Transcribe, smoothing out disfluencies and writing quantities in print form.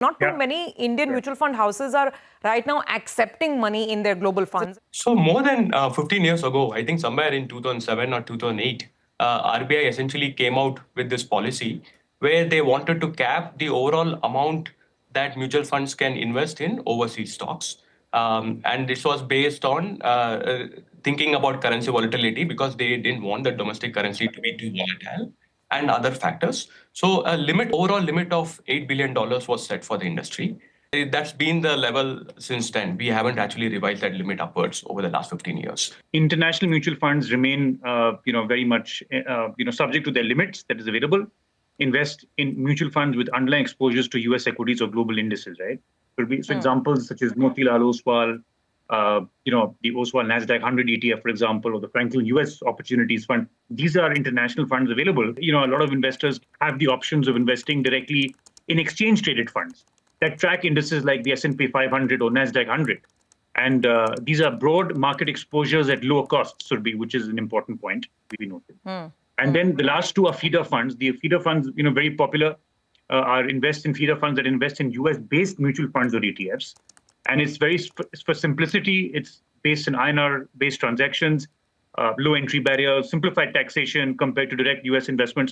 Not too many Indian mutual fund houses are right now accepting money in their global funds. So more than 15 years ago, I think somewhere in 2007 or 2008, RBI essentially came out with this policy where they wanted to cap the overall amount that mutual funds can invest in overseas stocks. And this was based on thinking about currency volatility, because they didn't want the domestic currency to be too volatile and other factors. So a overall limit of $8 billion was set for the industry. That's been the level since then. We haven't actually revised that limit upwards over the last 15 years. International mutual funds remain, very much, subject to their limits that is available. Invest in mutual funds with underlying exposures to U.S. equities or global indices, right? Could be examples such as Motilal Oswal, the Oswal Nasdaq 100 ETF, for example, or the Franklin US Opportunities Fund. These are international funds available. A lot of investors have the options of investing directly in exchange-traded funds that track indices like the S&P 500 or Nasdaq 100. And these are broad market exposures at lower costs, which is an important point we noted. And then the last two are feeder funds. The feeder funds, very popular, are feeder funds that invest in US-based mutual funds or ETFs. And it's for simplicity, it's based in INR-based transactions, low entry barriers, simplified taxation compared to direct US investments.